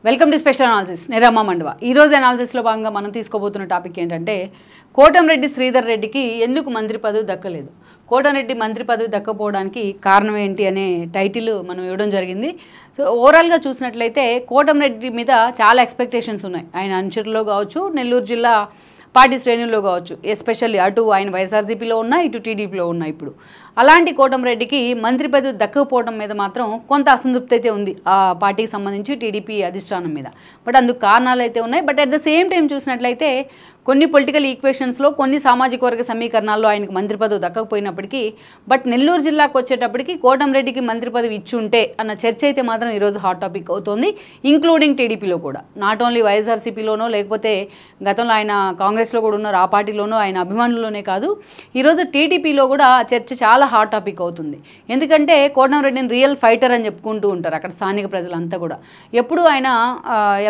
Welcome to special analysis నేను రమా మండవ. ఈరోజు అనాలిసిస్లో భాగంగా మనం తీసుకోబోతున్న టాపిక్ ఏంటంటే కోటంరెడ్డి శ్రీధర్ రెడ్డికి ఎందుకు మంత్రి పదవి దక్కలేదు, కోటంరెడ్డి మంత్రి పదవి దక్కపోవడానికి కారణం ఏంటి అనే టైటిల్ మనం ఇవ్వడం జరిగింది. సో ఓవరాల్గా చూసినట్లయితే కోటంరెడ్డి మీద చాలా ఎక్స్పెక్టేషన్స్ ఉన్నాయి. ఆయన అనుచరులో కావచ్చు, నెల్లూరు జిల్లా పార్టీ శ్రేణుల్లో కావచ్చు, ఎస్పెషల్లీ అటు ఆయన వైఎస్ఆర్సీపీలో ఉన్నా, ఇటు టీడీపీలో ఉన్నా. ఇప్పుడు అలాంటి కోటంరెడ్డికి మంత్రి పదవి దక్కకపోవడం మీద మాత్రం కొంత అసంతృప్తి అయితే ఉంది ఆ పార్టీకి సంబంధించి టీడీపీ అధిష్టానం మీద. బట్ అందుకు కారణాలు అయితే ఉన్నాయి. But at the same time చూసినట్లయితే కొన్ని పొలిటికల్ ఈక్వేషన్స్లో, కొన్ని సామాజిక వర్గ సమీకరణాల్లో ఆయనకు మంత్రి పదవి దక్కకపోయినప్పటికీ బట్ నెల్లూరు జిల్లాకు వచ్చేటప్పటికి కోటంరెడ్డికి మంత్రి పదవి ఇచ్చి ఉంటే అన్న చర్చ అయితే మాత్రం ఈరోజు హాట్ టాపిక్ అవుతుంది, ఇంక్లూడింగ్ టీడీపీలో కూడా. నాట్ ఓన్లీ వైఎస్ఆర్సీపీలోనో లేకపోతే గతంలో ఆయన కాంగ్రెస్లో కూడా ఉన్నారు, ఆ పార్టీలోనో ఆయన అభిమానుల్లోనే కాదు, ఈరోజు టీడీపీలో కూడా చర్చ చాలా హాట్ టాపిక్ అవుతుంది. ఎందుకంటే కోటంరెడ్డిని రియల్ ఫైటర్ అని చెప్పుకుంటూ ఉంటారు అక్కడ స్థానిక ప్రజలంతా కూడా. ఎప్పుడు ఆయన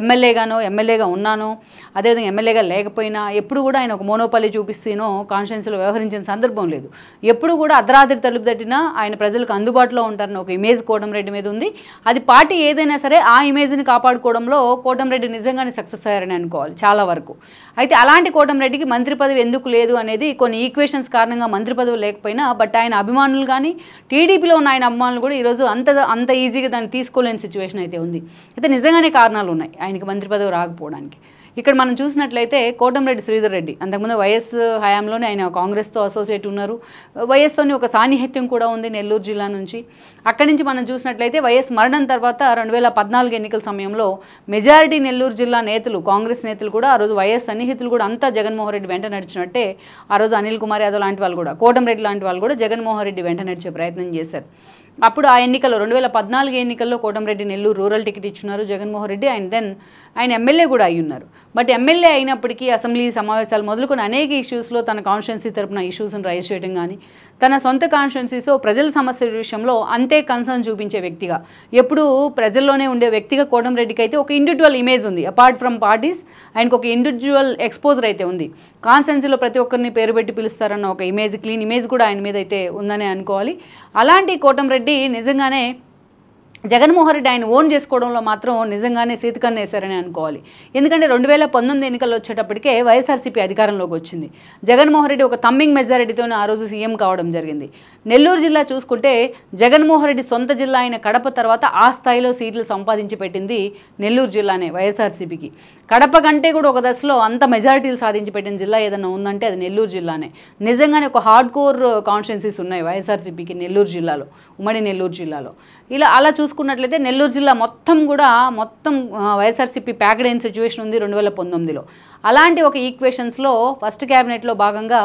ఎమ్మెల్యేగా ఉన్నానో, అదేవిధంగా ఎమ్మెల్యేగా లేకపోయినా ఎప్పుడు కూడా ఆయన ఒక మోనోపాలి చూపిస్తేనో కాన్స్టిట్యున్సీలో వ్యవహరించిన సందర్భం లేదు. ఎప్పుడు కూడా అర్ధరాత్రి తలుపు తట్టినా ఆయన ప్రజలకు అందుబాటులో ఉంటారని ఒక ఇమేజ్ కోటంరెడ్డి మీద ఉంది. అది పార్టీ ఏదైనా సరే ఆ ఇమేజ్ని కాపాడుకోవడంలో కోటంరెడ్డి నిజంగానే సక్సెస్ అయ్యారని అనుకోవాలి చాలా వరకు. అయితే అలాంటి కోటంరెడ్డికి మంత్రి పదవి ఎందుకు లేదు అనేది కొన్ని ఈక్వేషన్స్ కారణంగా మంత్రి పదవి లేకపోయినా బట్ ఆయన అభిమానులు కానీ టీడీపీలో ఉన్న ఆయన అభిమానులు కూడా ఈరోజు అంత ఈజీగా దాన్ని తీసుకోలేని సిచ్యువేషన్ అయితే ఉంది. అయితే నిజంగానే కారణాలు ఉన్నాయి ఆయనకి మంత్రి పదవి రాకపోవడానికి. ఇక్కడ మనం చూసినట్లయితే కోటంరెడ్డి శ్రీధర్ రెడ్డి అంతకుముందు వైఎస్ హయాంలోనే ఆయన కాంగ్రెస్తో అసోసియేట్ ఉన్నారు. వైఎస్తోని ఒక సాన్నిహిత్యం కూడా ఉంది నెల్లూరు జిల్లా నుంచి. అక్కడి నుంచి మనం చూసినట్లయితే వైఎస్ మరణం తర్వాత 2014 ఎన్నికల సమయంలో మెజారిటీ నెల్లూరు జిల్లా నేతలు, కాంగ్రెస్ నేతలు కూడా ఆ రోజు వైఎస్ సన్నిహితులు కూడా అంతా జగన్మోహన్ రెడ్డి వెంట నడిచినట్టే ఆ రోజు అనిల్ కుమార్ యాదవ్ లాంటి వాళ్ళు కూడా, కోటంరెడ్డి లాంటి వాళ్ళు కూడా జగన్మోహన్ రెడ్డి వెంట నడిచే ప్రయత్నం చేశారు. అప్పుడు ఆ ఎన్నికల్లో 2014 ఎన్నికల్లో కోటంరెడ్డి నెల్లూరు రూరల్ టికెట్ ఇచ్చున్నారు జగన్మోహన్ రెడ్డి. ఆయన ఎమ్మెల్యే కూడా అయ్యున్నారు. బట్ ఎమ్మెల్యే అయినప్పటికీ అసెంబ్లీ సమావేశాలు మొదలుకొని అనేక ఇష్యూస్లో తన కాన్స్టిట్యున్సీ తరపున ఇష్యూస్ని రైజ్ చేయడం కానీ, తన సొంత కాన్స్టిట్యున్సీలో ప్రజల సమస్యల విషయంలో అంతే కన్సర్న్ చూపించే వ్యక్తిగా, ఎప్పుడూ ప్రజల్లోనే ఉండే వ్యక్తిగా కోటంరెడ్డికి అయితే ఒక ఇండివిజువల్ ఇమేజ్ ఉంది. అపార్ట్ ఫ్రమ్ పార్టీస్ ఆయనకు ఒక ఇండివిజువల్ ఎక్స్పోజర్ అయితే ఉంది. కాన్స్టిట్యున్సీలో ప్రతి ఒక్కరిని పేరు పెట్టి పిలుస్తారన్న ఒక ఇమేజ్, క్లీన్ ఇమేజ్ కూడా ఆయన మీద అయితే ఉందని అనుకోవాలి. అలాంటి కోటంరెడ్డి నిజంగానే జగన్మోహన్ రెడ్డి ఆయన ఓన్ చేసుకోవడంలో మాత్రం నిజంగానే సీతకన్ను వేశారని అనుకోవాలి. ఎందుకంటే 2019 ఎన్నికల్లో వచ్చేటప్పటికే వైఎస్ఆర్సీపీ అధికారంలోకి వచ్చింది. జగన్మోహన్ రెడ్డి ఒక థమ్మింగ్ మెజారిటీతోనే ఆ రోజు సీఎం కావడం జరిగింది. నెల్లూరు జిల్లా చూసుకుంటే జగన్మోహన్ రెడ్డి సొంత జిల్లా అయిన కడప తర్వాత ఆ స్థాయిలో సీట్లు సంపాదించి పెట్టింది నెల్లూరు జిల్లానే వైఎస్ఆర్సీపీకి. కడప కంటే కూడా ఒక దశలో అంత మెజారిటీలు సాధించి పెట్టిన జిల్లా ఏదైనా ఉందంటే అది నెల్లూరు జిల్లానే. నిజంగానే ఒక హార్డ్ కోర్ కాన్స్టిట్యున్సీస్ ఉన్నాయి వైఎస్ఆర్సీపీకి నెల్లూరు జిల్లాలో, ఉమ్మడి నెల్లూరు జిల్లాలో. అలా చూసుకున్నట్లయితే నెల్లూరు జిల్లా మొత్తం వైఎస్ఆర్సీపీ ప్యాక్డ్ అయిన సిచ్యువేషన్ ఉంది 2019లో. అలాంటి ఒక ఈక్వేషన్స్లో ఫస్ట్ క్యాబినెట్లో భాగంగా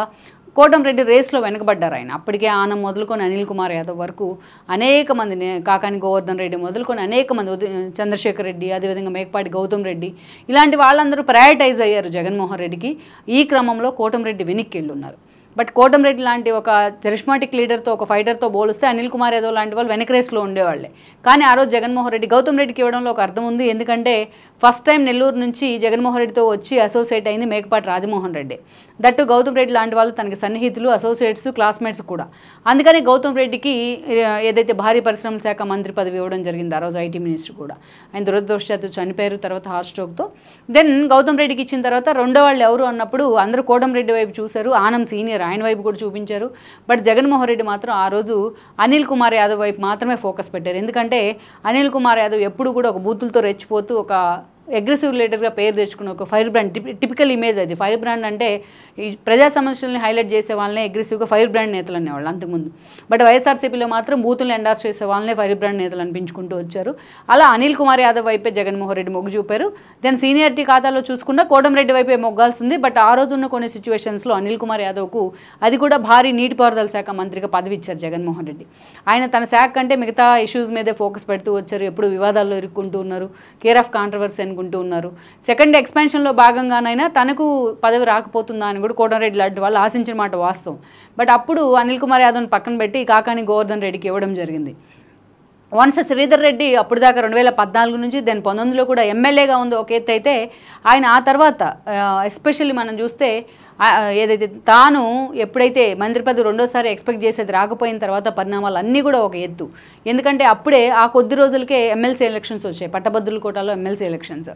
కోటంరెడ్డి రేస్లో వెనకబడ్డారు ఆయన. అప్పటికే ఆనం మొదలుకొని అనిల్ కుమార్ యాదవ్ వరకు అనేక మంది, కాకాని గోవర్ధన్ రెడ్డి మొదలుకొని అనేక మంది, చంద్రశేఖర్ రెడ్డి, అదేవిధంగా మేకపాటి గౌతమ్ రెడ్డి, ఇలాంటి వాళ్ళందరూ ప్రయారిటైజ్ అయ్యారు జగన్మోహన్ రెడ్డికి. ఈ క్రమంలో కోటంరెడ్డి వెనక్కి వెళ్ళున్నారు. బట్ కోటంరెడ్డి లాంటి ఒక చరిష్మాటిక్ లీడర్తో, ఒక ఫైటర్తో పోలిస్తే అనిల్ కుమార్ యాదవ్ లాంటి వాళ్ళు వెనక రేస్లో ఉండేవాళ్ళే. కానీ ఆ రోజు జగన్మోహన్ రెడ్డి గౌతమ్ రెడ్డికి ఇవ్వడంలో ఒక అర్థం ఉంది. ఎందుకంటే ఫస్ట్ టైం నెల్లూరు నుంచి జగన్మోహన్ రెడ్డితో వచ్చి అసోసియేట్ అయింది మేకపాటి రాజమోహన్ రెడ్డి. దట్టు గౌతమ్ రెడ్డి లాంటి వాళ్ళు తనకి సన్నిహితులు, అసోసియేట్స్, క్లాస్మేట్స్ కూడా. అందుకని గౌతమ్ రెడ్డికి ఏదైతే భారీ పరిశ్రమల శాఖ మంత్రి పదవి ఇవ్వడం జరిగింది ఆ రోజు, ఐటీ మినిస్టర్ కూడా. ఆయన దురదృష్టవశాత్తు చనిపోయారు తర్వాత హార్ట్ స్ట్రోక్తో. దెన్ గౌతమ్ రెడ్డికి ఇచ్చిన తర్వాత రెండో వాళ్ళు ఎవరు అన్నప్పుడు అందరూ కోటంరెడ్డి వైపు చూశారు. ఆనం సీనియర్, ఆయన వైపు కూడా చూపించారు. బట్ జగన్మోహన్ రెడ్డి మాత్రం ఆ రోజు అనిల్ కుమార్ యాదవ్ వైపు మాత్రమే ఫోకస్ పెట్టారు. ఎందుకంటే అనిల్ కుమార్ యాదవ్ ఎప్పుడు కూడా ఒక బూతులతో రెచ్చిపోతూ ఒక అగ్రెసివ్ లీడర్గా పేరు తెచ్చుకున్న ఒక ఫైర్ బ్రాండ్, టిపికల్ ఇమేజ్ అది. ఫైర్ బ్రాండ్ అంటే ఈ ప్రజా సమస్యల్ని హైలైట్ చేసే వాళ్ళనే అగ్రెసివ్గా ఫైర్ బ్రాండ్ నేతలు అనేవాళ్ళు అంతకుముందు. బట్ వైఎస్ఆర్సీపీలో మాత్రం బూతులను ఎండార్స్ చేసే వాళ్ళనే ఫైర్ బ్రాండ్ నేతలు అనిపించుకుంటూ వచ్చారు. అలా అనిల్ కుమార్ యాదవ్ వైపే జగన్మోహన్ రెడ్డి మొగ్గు చూపారు. దెన్ సీనియారిటీ ఖాతాలో చూసుకున్న కోటంరెడ్డి వైపే మొగ్గాల్సింది. బట్ ఆ రోజు ఉన్న కొన్ని సిచ్యువేషన్స్లో అనిల్ కుమార్ యాదవ్కు అది కూడా భారీ నీటిపారుదల శాఖ మంత్రిగా పదవి ఇచ్చారు జగన్మోహన్ రెడ్డి. ఆయన తన శాఖ కంటే మిగతా ఇష్యూస్ మీదే ఫోకస్ పెడుతూ వచ్చారు. ఎప్పుడు వివాదాల్లో ఇరుక్కుంటూ ఉన్నారు, కేర్ ఆఫ్ కాంట్రవర్సీ అనుకుంటూ ఉన్నారు. సెకండ్ ఎక్స్పాన్షన్లో భాగంగానైనా తనకు పదవి రాకపోతుందా అని కూడా కోటంరెడ్డి లాంటి వాళ్ళు ఆశించిన మాట వాస్తవం. బట్ అప్పుడు అనిల్ కుమార్ యాదవ్ని పక్కన పెట్టి కాకాని గోవర్ధన్ రెడ్డికి ఇవ్వడం జరిగింది. వన్స్ శ్రీధర్ రెడ్డి అప్పుడు దాకా 2014 నుంచి దెన్ 19లో కూడా ఎమ్మెల్యేగా ఉంది ఒక ఎత్తు అయితే, ఆయన ఆ తర్వాత ఎస్పెషల్లీ మనం చూస్తే ఏదైతే తాను ఎప్పుడైతే మంత్రి పదవి రెండోసారి ఎక్స్పెక్ట్ చేసేది రాకపోయిన తర్వాత పరిణామాలు అన్నీ కూడా ఒక ఎత్తు. ఎందుకంటే అప్పుడే ఆ కొద్ది రోజులకే ఎమ్మెల్సీ ఎలక్షన్స్ వచ్చాయి, పట్టభద్రుల కోటాలో ఎమ్మెల్సీ ఎలక్షన్స్.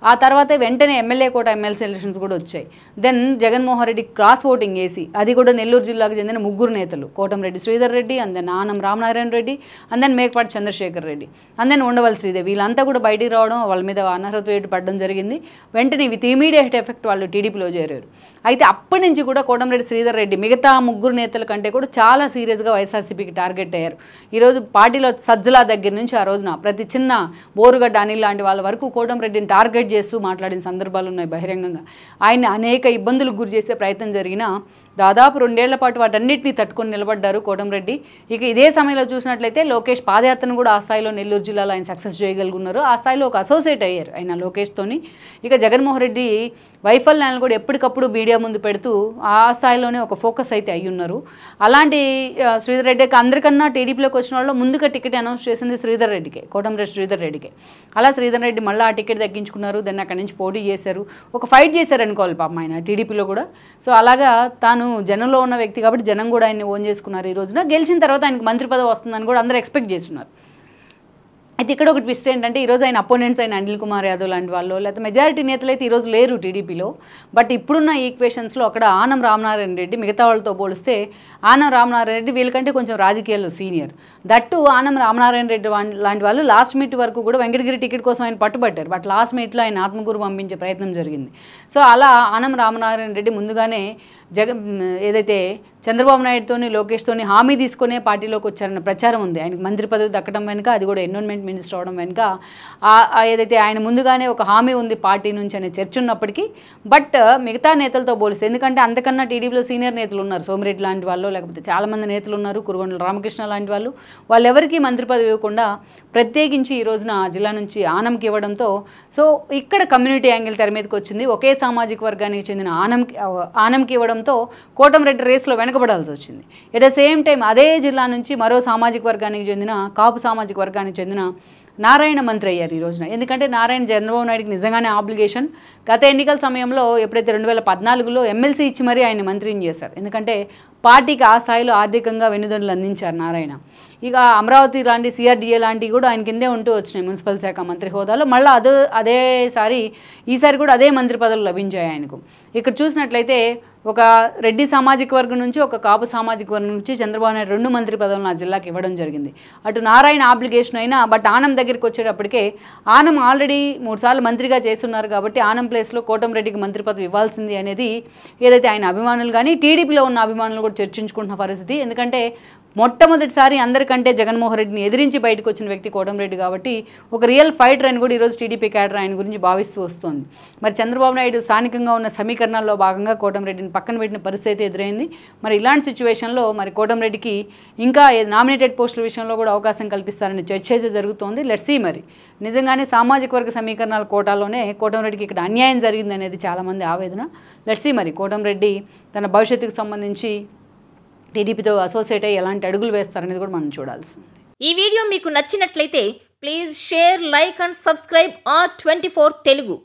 ఆ తర్వాత వెంటనే ఎమ్మెల్యే కోట ఎమ్మెల్సీ ఎలక్షన్స్ కూడా వచ్చాయి. Then Jaganmohan Reddy cross voting వేసి, అది కూడా నెల్లూరు జిల్లాకు చెందిన 3 నేతలు, Kotamreddy Sridhar Reddy, and then Anam Ramanarayana Reddy, and then Mekapati Chandrasekhar Reddy, and then Undavalli Sridevi, వీళ్ళంతా కూడా బయటికి రావడం, వాళ్ళ మీద అనర్హత వేటు పడడం జరిగింది. వెంటనే విత్ ఇమీడియట్ ఎఫెక్ట్ వాళ్ళు టీడీపీలో చేరారు. అయితే అప్పటి నుంచి కూడా కోటంరెడ్డి శ్రీధర్ రెడ్డి మిగతా 3 నేతల కంటే కూడా చాలా సీరియస్గా వైఎస్ఆర్సీపీకి టార్గెట్ అయ్యారు. ఈరోజు పార్టీలో సజ్జల దగ్గర నుంచి ఆ రోజున ప్రతి చిన్న బోరుగడ్డ అనిల్ లాంటి వాళ్ళ వరకు కోటంరెడ్డిని టార్గెట్ చేస్తూ మాట్లాడిన సందర్భాలు ఉన్నాయి బహిరంగంగా. ఆయన్ని అనేక ఇబ్బందులకు గురి చేసే ప్రయత్నం జరిగినా దాదాపు 2 ఏళ్ల పాటు వాటన్నిటిని తట్టుకొని నిలబడ్డారు కోటంరెడ్డి. ఇక ఇదే సమయంలో చూసినట్లయితే లోకేష్ పాదయాత్రను కూడా ఆ స్థాయిలో నెల్లూరు జిల్లాలో ఆయన సక్సెస్ చేయగలుగున్నారు. ఆ స్థాయిలో ఒక అసోసియేట్ అయ్యారు ఆయన లోకేష్తోని. ఇక జగన్మోహన్ రెడ్డి వైఫల్యాలను కూడా ఎప్పటికప్పుడు మీడియా ముందు పెడుతూ ఆ స్థాయిలోనే ఒక ఫోకస్ అయితే అయ్యి ఉన్నారు. అలాంటి శ్రీధర్ రెడ్డికి అందరికన్నా టీడీపీలోకి వచ్చిన వాళ్ళు ముందుగా టికెట్ అనౌన్స్ చేసింది శ్రీధర్ రెడ్డికే, కోటంరెడ్డి శ్రీధర్ రెడ్డికే. అలా శ్రీధర్ రెడ్డి మళ్ళీ ఆ టికెట్ దక్కించుకున్నారు. దాన్ని అక్కడి నుంచి పోటీ చేశారు, ఒక ఫైట్ చేశారు అనుకోవాలి పాపం ఆయన టీడీపీలో కూడా. సో అలాగా తాను జనంలో ఉన్న వ్యక్తి కాబట్టి జనం కూడా ఆయన్ని ఓన్ చేసుకున్నారు. ఈ రోజున గెలిచిన తర్వాత ఆయనకు మంత్రి పదవి వస్తుందని కూడా అందరూ ఎక్స్పెక్ట్ చేస్తున్నారు. అయితే ఇక్కడ ఒక ట్విస్ట్ ఏంటంటే ఈరోజు ఆయన అపోనెంట్స్ అయిన అనిల్ కుమార్ యాదవ్ లాంటి వాళ్ళు, లేకపోతే మెజారిటీ నేతలు అయితే ఈరోజు లేరు టీడీపీలో. బట్ ఇప్పుడున్న ఈక్వేషన్స్లో అక్కడ ఆనం రామనారాయణ రెడ్డి మిగతా వాళ్ళతో పోలిస్తే ఆనం రామనారాయణ రెడ్డి వీళ్ళకంటే కొంచెం రాజకీయాల్లో సీనియర్. దట్టు ఆనం రామనారాయణ రెడ్డి లాంటి వాళ్ళు లాస్ట్ మీట్ వరకు కూడా వెంకటగిరి టికెట్ కోసం ఆయన పట్టుబట్టారు. బట్ లాస్ట్ మీట్లో ఆయన ఆత్మకూరు పంపించే ప్రయత్నం జరిగింది. సో అలా ఆనం రామనారాయణ రెడ్డి ముందుగానే ఏదైతే చంద్రబాబు నాయుడుతోని లోకేష్తోని హామీ తీసుకునే పార్టీలోకి వచ్చారన్న ప్రచారం ఉంది. ఆయనకు మంత్రి పదవి దక్కడం వెనుక, అది కూడా ఎన్విరాన్మెంట్ మినిస్టర్ అవడం వెనుక ఏదైతే ఆయన ముందుగానే ఒక హామీ ఉంది పార్టీ నుంచి అనే చర్చ ఉన్నప్పటికీ, బట్ మిగతా నేతలతో పోలిస్తే, ఎందుకంటే అంతకన్నా టీడీపీలో సీనియర్ నేతలు ఉన్నారు, సోమిరెడ్డి లాంటి వాళ్ళు, లేకపోతే చాలామంది నేతలు ఉన్నారు, కురుగొండల రామకృష్ణ లాంటి వాళ్ళు ఎవరికీ మంత్రి పదవి ఇవ్వకుండా ప్రత్యేకించి ఈ రోజున జిల్లా నుంచి ఆనంకి ఇవ్వడంతో సో ఇక్కడ కమ్యూనిటీ యాంగిల్ తెర మీదకి వచ్చింది. ఒకే సామాజిక వర్గానికి చెందిన ఆనంకి ఇవ్వడంతో కోటంరెడ్డి రేస్లో వెనకబడాల్సి వచ్చింది. ఎట్ ద సేమ్ టైం అదే జిల్లా నుంచి మరో సామాజిక వర్గానికి చెందిన కాపు సామాజిక వర్గానికి చెందిన నారాయణ మంత్రి అయ్యారు ఈ రోజున. ఎందుకంటే నారాయణ చంద్రబాబు నాయుడికి నిజంగానే ఆబ్లిగేషన్. గత ఎన్నికల సమయంలో ఎప్పుడైతే 2014లో ఎమ్మెల్సీ ఇచ్చి మరీ ఆయన మంత్రిని చేశారు. ఎందుకంటే పార్టీకి ఆ స్థాయిలో ఆర్థికంగా వెన్నుదన్నులు అందించారు నారాయణ. ఇక అమరావతి లాంటి సిఆర్డీఏ లాంటివి కూడా ఆయన కిందే ఉంటూ వచ్చినాయి మున్సిపల్ శాఖ మంత్రి హోదాలో. మళ్ళీ ఈసారి కూడా అదే మంత్రి పదవులు లభించాయి ఆయనకు. ఇక్కడ చూసినట్లయితే ఒక రెడ్డి సామాజిక వర్గం నుంచి, ఒక కాపు సామాజిక వర్గం నుంచి చంద్రబాబు నాయుడు 2 మంత్రి పదవులను ఆ జిల్లాకి ఇవ్వడం జరిగింది. అటు నారాయణ ఆబ్లిగేషన్ అయినా, బట్ ఆనం దగ్గరికి వచ్చేటప్పటికే ఆనం ఆల్రెడీ 3 సార్లు మంత్రిగా చేస్తున్నారు కాబట్టి ఆనం ప్లేస్లో కోటంరెడ్డికి మంత్రి పదవి ఇవ్వాల్సింది అనేది ఏదైతే ఆయన అభిమానులు కానీ టీడీపీలో ఉన్న అభిమానులు కూడా చర్చించుకుంటున్న పరిస్థితి. ఎందుకంటే మొట్టమొదటిసారి అందరికంటే జగన్మోహన్ రెడ్డిని ఎదిరించి బయటకు వచ్చిన వ్యక్తి కోటంరెడ్డి కాబట్టి ఒక రియల్ ఫైటర్ అని కూడా ఈరోజు టీడీపీ క్యాడర్ ఆయన గురించి భావిస్తూ వస్తుంది. మరి చంద్రబాబు నాయుడు స్థానికంగా ఉన్న సమీకరణాల్లో భాగంగా కోటంరెడ్డిని పక్కన పెట్టిన పరిస్థితి ఎదురైంది. మరి ఇలాంటి సిచ్యువేషన్లో మరి కోటంరెడ్డికి ఇంకా నామినేటెడ్ పోస్టుల విషయంలో కూడా అవకాశం కల్పిస్తారని చర్చ అయితే జరుగుతోంది. లెట్స్ సీ మరి నిజంగానే సామాజిక వర్గ సమీకరణాల కోటాలోనే కోటంరెడ్డికి ఇక్కడ అన్యాయం జరిగింది అనేది చాలామంది ఆవేదన. లెట్స్ సీ మరి కోటంరెడ్డి తన భవిష్యత్తుకు సంబంధించి టీడీపీతో అసోసియేట్ అయ్యి ఎలాంటి అడుగులు వేస్తారనేది కూడా మనం చూడాల్సి ఉంది. ఈ వీడియో మీకు నచ్చినట్లయితే please share, like and subscribe R24 Telugu.